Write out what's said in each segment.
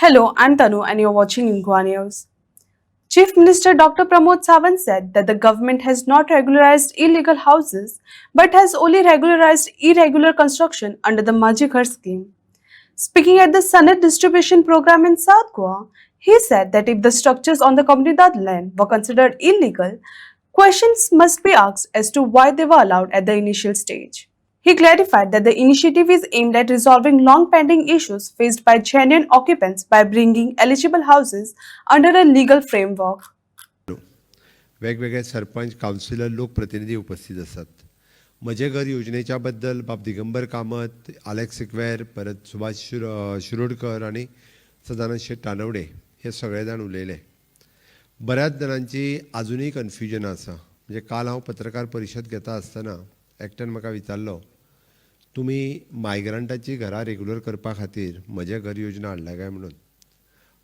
Hello, I'm Tanu and you're watching Inqua News. Chief Minister Dr. Pramod Sawant said that the government has not regularized illegal houses but has only regularized irregular construction under the Majhi Ghar scheme. Speaking at the Senate distribution program in South Goa, he said that if the structures on the Comunidad land were considered illegal, questions must be asked as to why they were allowed at the initial stage. He clarified that the initiative is aimed at resolving long pending issues faced by genuine occupants by bringing eligible houses under a legal framework. वेगवेगळे sarpanch counsellor लोकप्रतिनिधी उपस्थित असतात. म्हजे घर योजनेच्या बद्दल बाब Digambar Kamat, Alex Sequeira, परत सुभाष शिरोडकर आणि सदानंद शेट तानवडे हे सगळे जाण उलयले. बऱ्याच जणांची अजूनही कन्फ्युजन आसा. म्हणजे काल हांव पत्रकार परिशद घेता आसतना एकट्यान म्हाका विचारलो, तुमी मायग्रंटाची घरां रेग्युलर करपा खातीर म्हजे घर योजना हाडल्या काय म्हणून.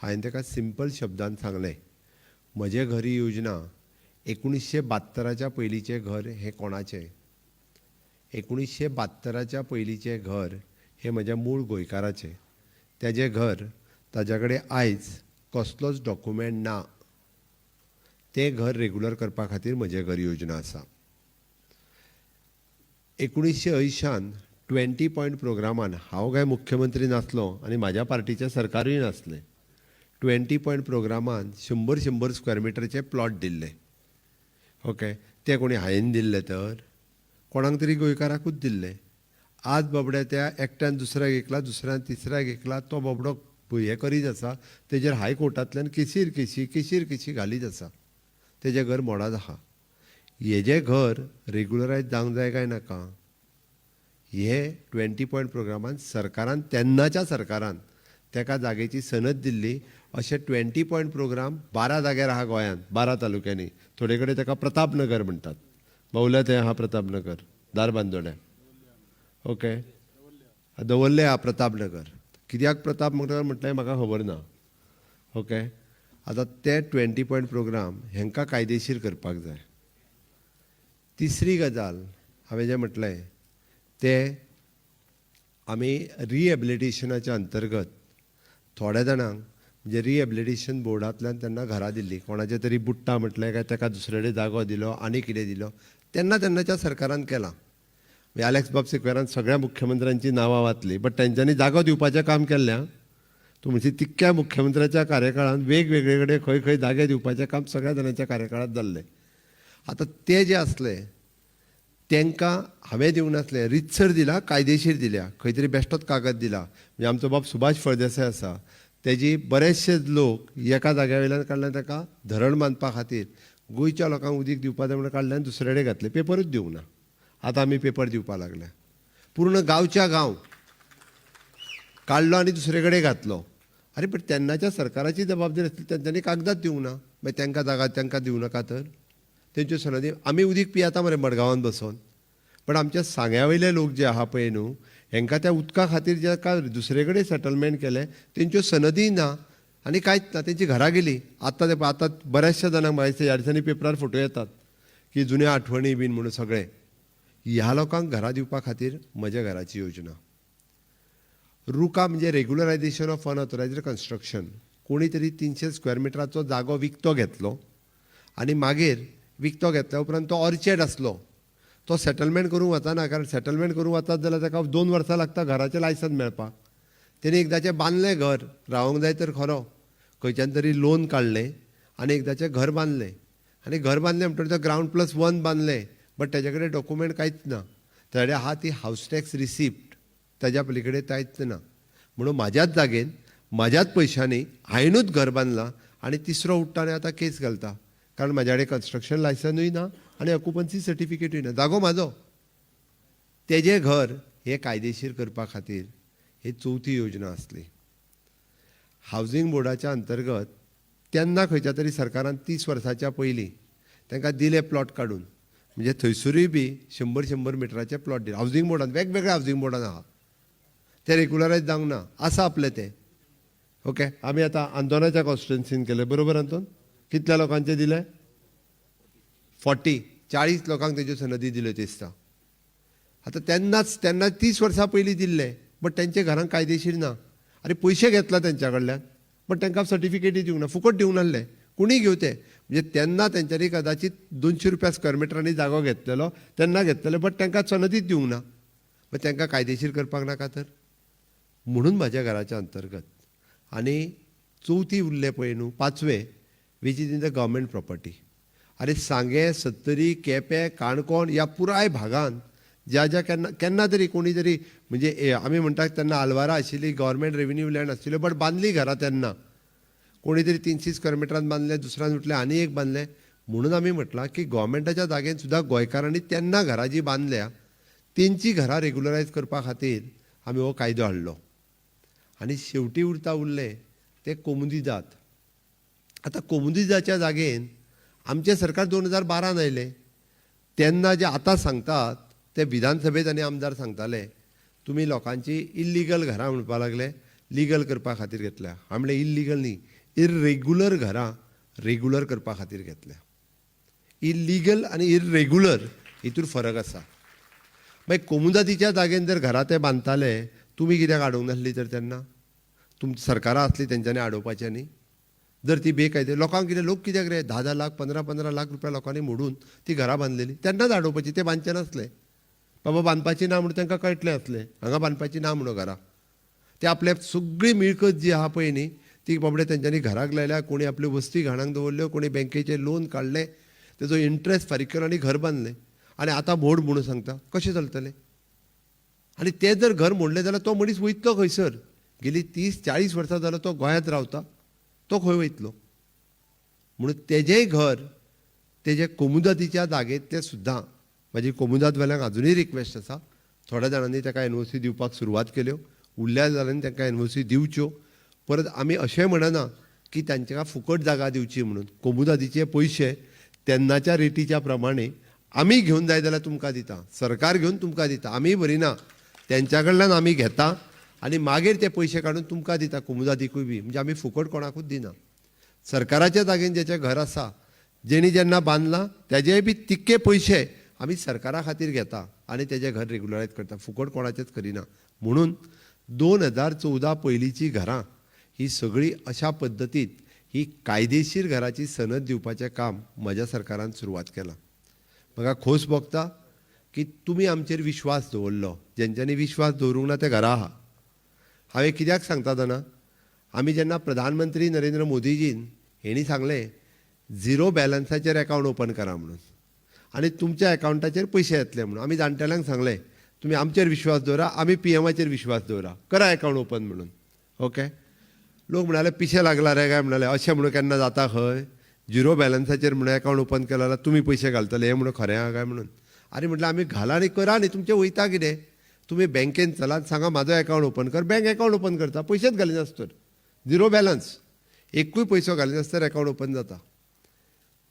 हांवें ताका सिंपल शब्दांत सांगलें, म्हजे घर ही योजना 1972च्या पयलींचें घर हें कोणाचें. 1972च्या पयलींचें घर हें म्हज्या मूळ गोंयकाराचें. तेजें घर ताज्या कडेन आयज कसलोच डॉक्युमेंट ना. तें घर रेग्युलर करपा खातीर म्हजे घर योजना आसा. 1980 20 पॉयंट प्रोग्रामान हांव काय मुख्यमंत्री नासलो आनी म्हाज्या पार्टीचें सरकारूय नासलें. 20 पॉयंट प्रोग्रामान 100 स्क्वेअर मिटरचे प्लॉट दिल्ले. ओके, ते कोणी हांवें दिल्ले तर कोणाक तरी गोंयकाराकूच दिल्ले. आज बाबड्या त्या एकट्यान दुसऱ्याक एकला, दुसऱ्यान तिसऱ्याक एकला, तो बाबडो हे करीत आसा. तेजेर हायकोर्टांतल्यान केशीर घालीत आसा. तेजें घर मोडात आहा. हेजें घर रेग्युलरायज जावंक जाय काय नाका, हे 20 पॉयंट प्रोग्रामान सरकारान, तेन्नाच्या सरकारान तेका जागेची सनद दिल्ली. अशे 20 पॉयंट प्रोग्राम 12 जाग्यार आहा गोंयांत, 12 तालुक्यांनी. थोडे कडेन ताका प्रतापनगर म्हणटात. बावल्या थंय आहा प्रतापनगर, दारबांदोड्या. ओके, दवरले आहा प्रतापनगर. कित्याक प्रतापनगर म्हटलें म्हाका खबर ना. ओके, आतां ते 20 पॉयंट प्रोग्राम हेंकां कायदेशीर करपाक जाय. तिसरी गजाल हांवें जें म्हटलें तें आमी रिहेबिलिटेशनाच्या अंतर्गत थोड्या जाणांक म्हणजे रिहेबिलिटेशन बोर्डांतल्यान तेन्ना घरां दिल्लीं. कोणाचें तरी बुट्टा म्हटलें काय ताका दुसरे कडेन जागो दिलो, आनी कितें दिलो. तेन्नाच्या सरकारान केलां. अलेक्स बाब सिक्वेरान सगळ्या मुख्यमंत्र्यांची नांवां वाचलीं, बट तेंच्यांनी जागो दिवपाचें काम केल्लें. तूं म्हणजे तितक्या मुख्यमंत्र्याच्या कार्यकाळांत वेगवेगळे कडेन खंय खंय जागे दिवपाचें काम सगळ्या जाणांच्या कार्यकाळांत जाल्लें. आतां ते जे आसले तांकां हांवें दिवंक नासलें, रितसर दिला, कायदेशीर दिल्या. खंय तरी बेश्टोच कागद दिला. म्हणजे आमचो बाब सुभाष फळदेसाय आसा, तेजी बरेचशे लोक एका जाग्या वयल्यान काडल्यान ताका धरण बांदपा खातीर गोंयच्या लोकांक उदीक दिवपा जाय म्हणून काडल्यान दुसरे कडेन घातले. पेपरूच दिवंक ना. आतां आमी पेपर दिवपा लागल्या. पूर्ण गांवच्या गांव काडलो आनी दुसरे कडेन घातलो. अरे पण तेन्नाच्या सरकाराची जबाबदारी आसली, तेंच्यांनी कागदात दिवंक ना. मागीर तांकां जागा तांकां दिवं नाका तर तेंच्यो सनदी. आमी उदीक पियेता मरे मडगांवान बसून, पण आमच्या सांग्या वयले लोक जे आहा पळय न्हू, हेंकां त्या उदका खातीर जे दुसरे कडेन सेटलमेंट केले तेंच्यो सनदी ना आनी कांयच ना. तेंची घरां गेलीं. आतां बऱ्याचशा जाणांक म्हाका ह्या दिसांनी पेपरार फोटो येतात की जुन्या आठवणी बीन म्हणून सगळे. ह्या लोकांक घरां दिवपा खातीर म्हज्या घराची योजना. रुका म्हणजे रेग्युलरायझेशन ऑफ अनऑथोरायज्ड कन्स्ट्रक्शन. कोणी तरी 300 स्क्वेअर मिटराचो जागो विकतो घेतलो आनी मागीर विकतो घेतल्या उपरांत तो ऑर्चेड आसलो, तो सेटलमेंट करूंक वचना. कारण सेटलमेंट करूंक वचत जाल्यार ताका 2 वर्सां लागता घराचें लायसन्स मेळपाक. तेणी एकदाचें बांदलें घर, रावंक जाय तर खरो, खंयच्यान तरी लोन काडलें आनी एकदाचें घर बांदलें. आनी घर बांदलें म्हणटकीर तो ग्रावंड+1 बांदलें, बट तेजे कडेन डॉक्युमेंट कांयच ना. तेजे कडेन आहा ती हावस टॅक्स रिसिप्ट, ताज्या पलीकडे कांयच ना. म्हणून म्हाज्याच जागेन म्हाज्याच पयशांनी हांवेंनूच घर बांदलां आनी तिसरो उठ्ठा आनी आतां केस घालता. कारण म्हाज्या कडेन कन्स्ट्रक्शन लायसनूय ना आनी ऑक्युपन्सी सर्टिफिकेटूय ना. जागो म्हाजो. तेजें घर हे कायदेशीर करपा खातीर ही चवथी योजना आसली. हावजींग बोर्डाच्या अंतर्गत तेन्ना खंयच्या तरी सरकारान 30 वर्साच्या पयलीं तांकां दिले प्लॉट काडून. म्हणजे थंयसरूय बी 100 मिटराचे प्लॉट दिले. हावजींग बोर्डान वेगवेगळ्या हावजींग बोर्डान आहा. ते रेग्युलरायज जावंक ना. आसा आपलें तें. ओके, आमी आतां आंदोनाच्या कॉन्स्टिट्युन्सीन केलें, बरोबर आंतोन? कितल्या लोकांचे दिले? 40 लोकांक तेज्यो सनदी दिल्यो दिसता. आतां तेन्ना 30 वर्सां पयलीं दिल्ले, बट तेंचे घरांक कायदेशीर ना. अरे पयशे घेतला तेंच्या कडल्यान. पण तांकां सर्टिफिकेटी दिवंक ना, फुकट दिवंक नासले. कोणी घेव ते, म्हणजे तेन्ना तेंच्यांनी कदाचित 200 रुपया स्क्वेअर मिटरांनी जागो घेतलेलो तेन्ना घेतलेलो, बट तांकां सनदीच दिवंक ना. मग तांकां कायदेशीर करपाक नाका तर. म्हणून म्हाज्या घराच्या अंतर्गत आनी चवथी उरले पळय न्हू, पांचवे which is in the government property. आनी सांगे, सत्तरी, केपें, काणकोण ह्या पुराय भागांत ज्या ज्या केन्ना तरी कोणी तरी म्हणजे आमी म्हणटात तेन्ना आलवारा आशिल्ली, गव्हर्मेंट रेव्हेन्यू लँड आशिल्ल्यो, बट बांदली घरां तेन्ना. कोणी तरी 300 स्क्वेअर मिटरान बांदलें, दुसऱ्यान उठलें आनी एक बांदलें. म्हणून आमी म्हटलां की गव्हर्मेंटाच्या जागेन सुद्दां गोंयकारांनी तेन्ना घरां जी बांदल्या तेंची घरां रेग्युलरायज करपा खातीर आमी हो कायदो हाडलो. आनी शेवटी उरलें ते कोमुदी जात. आतां कोमुदी जातच्या जागेन आमचें सरकार 2012 आयलें. तेन्ना जे आतां सांगतात ते विधानसभेत आनी आमदार सांगताले तुमी लोकांची इल्लिगल घरां म्हणपा लागले, लिगल करपा खातीर घेतल्या. हांवें म्हणलें इल्लिगल न्ही, इररेग्युलर घरां रेग्युलर करपा खातीर घेतल्या. इल्लिगल आनी इररेग्युलर हितूर फरक आसा. मागीर कोमुदातीच्या जागेन जर घरां ते बांदताले, तुमी कित्याक आडोवंक नासली तर तेन्ना? सरकारां आसली तेंच्यांनी आडोवपाचें न्ही. जर ती बेकायदे लोकांक कितें, लोक कित्याक रे 10-10 लाख 15-15 लाख रुपया लोकांनी मोडून ती घरां बांदलेली, तेन्नाच आडोवपाची. ते बांदचे नासले बाबा, बांदपाची ना म्हणून तांकां कळटलें आसलें हांगा बांदपाची ना म्हणून घरां. ते आपल्या सगळी मिळकत जी आहा पळय न्ही ती बाबडे तेंच्यांनी घराक लायल्या. कोणी आपल्यो वस्ती घाणाक दवरल्यो, कोणी बँकेचे लोन काडले, तेजो इंट्रस्ट फारीक केलो आनी घर बांदलें. आनी आतां मोड म्हणून सांगता, कशें चलतलें? आनी तें जर घर मोडलें जाल्यार तो मनीस वयतलो खंयसर? गेली 30-40 वर्सां जालो तो गोंयांत रावता, तो खंय वयतलो? म्हणून तेजेंय घर तेजे कोमुदातीच्या जागेंतलें सुद्दां. म्हाजी कोमुदातवाल्यांक अजुनूय रिक्वेस्ट आसा, थोड्या जाणांनी ताका एनओसी दिवपाक सुरवात केल्यो, उरल्या जाणांनी तांकां एनओसी दिवच्यो. परत आमी अशें म्हणना की तांकां फुकट जागा दिवची म्हणून. कोमुदातीचे पयशे तेन्नाच्या रेटीच्या प्रमाणे आमी घेवन जाय जाल्यार तुमकां दिता, सरकार घेवन तुमकां दिता. आमी भरिना, तेंच्या कडल्यान आमी घेता आनी मागीर ते पयशे काडून तुमकां दिता कोमुदातीकूय बी. म्हणजे आमी फुकट कोणाकूच दिना. सरकाराच्या जागेन जेचें घर आसा, जेणी जेन्ना बांदलां तेजेय बी तितके पयशे आमी सरकारा खातीर घेता आनी तेजें घर रेग्युलरायज करता, फुकट कोणाचेंच करिना. म्हणून 2014 पयलींची घरां ही सगळी अशा पद्दतीत ही कायदेशीर घराची सनद दिवपाचें काम म्हज्या सरकारान सुरवात केलां. म्हाका खोस भोगता की तुमी आमचेर विश्वास दवरलो. जेंच्यांनी विश्वास दवरूंक ना ते घरा आहा. हांवें कित्याक सांगता जाणा, आमी जेन्ना प्रधानमंत्री नरेंद्र मोदीजीन हेणी सांगलें 0 बॅलन्साचेर अकावंट ओपन करा म्हणून आनी तुमच्या अकावंटाचेर पयशे येतले म्हणून. आमी जाणटेल्यांक सांगलें तुमी आमचेर विश्वास दवरा, आमी पीएमाचेर विश्वास दवरा, करा अकावंट ओपन म्हणून. ओके. लोक म्हणाले पिशे लागला रे काय म्हणाले, अशें म्हणून केन्ना जाता खंय? 0 बॅलन्साचेर म्हणून अकावंट ओपन केला जाल्यार तुमी पयशे घालतले, हें म्हणून खरें आहा काय म्हणून. आनी म्हटलें आमी घाला आनी करा न्ही, तुमचें वयता कितें? तुमी बँकेन चलात, सांगा म्हाजो अकावंट ओपन कर, बँक अकावंट ओपन करता, पयशेच घालिनासतर. 0 बॅलन्स, एकूय पयसो घालिनासतर अकावंट ओपन जाता.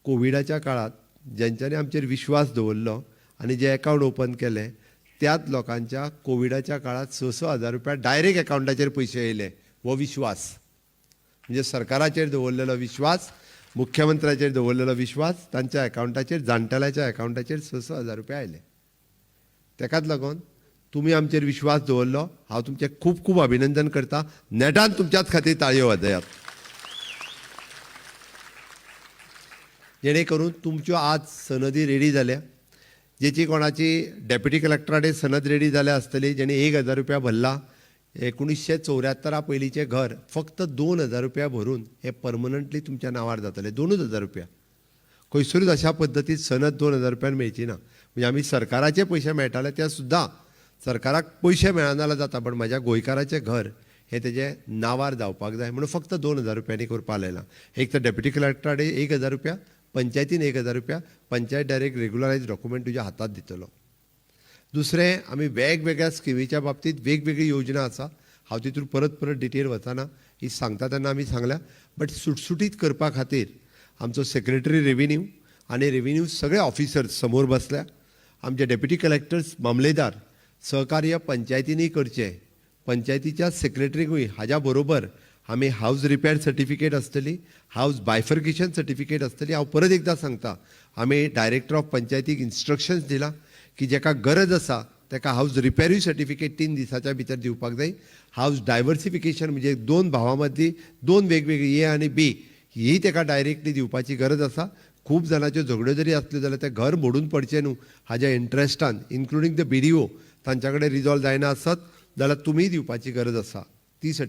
कोविडाच्या काळात जेंच्यांनी आमचेर विश्वास दवरलो आनी जे अकावंट ओपन केले त्याच लोकांच्या कोविडाच्या काळात 6,000 रुपया डायरेक्ट अकावंटाचेर पयशे येयले. हो विश्वास म्हणजे सरकाराचेर दवरलेलो विश्वास, मुख्यमंत्र्याचेर दवरलेलो विश्वास, तांच्या अकावंटाचेर, जाणटेल्याच्या अकावंटाचेर 6,000 रुपया आयले. तेकाच लागून तुमी आमचेर विश्वास दवरलो, हांव तुमचें खूब खूब अभिनंदन करता. नेटान तुमच्याच खातीर ताळयो वाजयात. जेणे करून तुमच्यो आज सनदी रेडी जाल्या. जेची कोणाची डेप्युटी कलेक्टराडे सनद रेडी जाल्या आसतली, जेणे 1,000 रुपया भरला. 1974 पयलींचें घर फक्त 2,000 रुपया भरून हे परमनंटली तुमच्या नांवार जातले. 2,000 रुपया. खंयसरूच अशा पद्दतीन सनद 2,000 रुपयान मेळची ना. म्हणजे आमी सरकाराचे पयशे मेळटाले ते सुद्दां सरकाराक पयशे मेळना जाल्यार जाता, पण म्हाज्या गोंयकाराचें घर हे तेजे नांवार जावपाक जाय म्हणून फक्त 2,000 रुपयांनी करपा लायलां. एक तर डेप्युटी कलेक्टराडे 1,000 रुपया, पंचायतीन 1,000 रुपया, पंचायत डायरेक्ट रेग्युलरायज डॉक्युमेंट तुज्या हातात दितलो. दुसरें, आमी वेगवेगळ्या स्किमीच्या बाबतींत वेगवेगळी योजना आसा. हांव तितून परत परत डिटेल वचना, ही सांगता तेन्ना आमी सांगल्या. बट सुटसुटीत करपा खातीर आमचो सेक्रेटरी रेव्हेन्यू आनी रेव्हेन्यू सगळे ऑफिसर्स समोर बसल्या. आमचे डेप्युटी कलेक्टर्स, मामलेदार सहकार्य पंचायतींनी करचें. पंचायतीच्या सेक्रेटरीकूय हाज्या बरोबर आमी हावज रिपेर सर्टिफिकेट आसतली, हावज बायफर्केशन सर्टिफिकेट आसतली. हांव परत एकदां सांगता, आमी डायरेक्टर ऑफ पंचायतीक इन्स्ट्रक्शन्स दिला की जेका गरज आसा ताका हाऊस रिपेरूय सर्टिफिकेट 3 दिसाच्या भितर दिवपाक जाय. हाऊस डायवर्सिफिकेशन म्हणजे 2 भावां मदली 2 वेगवेगळी ए आनी बी ही ताका डायरेक्टली दिवपाची गरज आसा. खूब जाणांच्यो झगड्यो जरी आसल्यो जाल्यार ते घर मोडून पडचें न्हू हाज्या इंट्रस्टान इन्क्लुडींग द BDO तांच्या कडेन रिजॉल्व जायना आसत जाल्यार तुमी दिवपाची गरज आसा. ती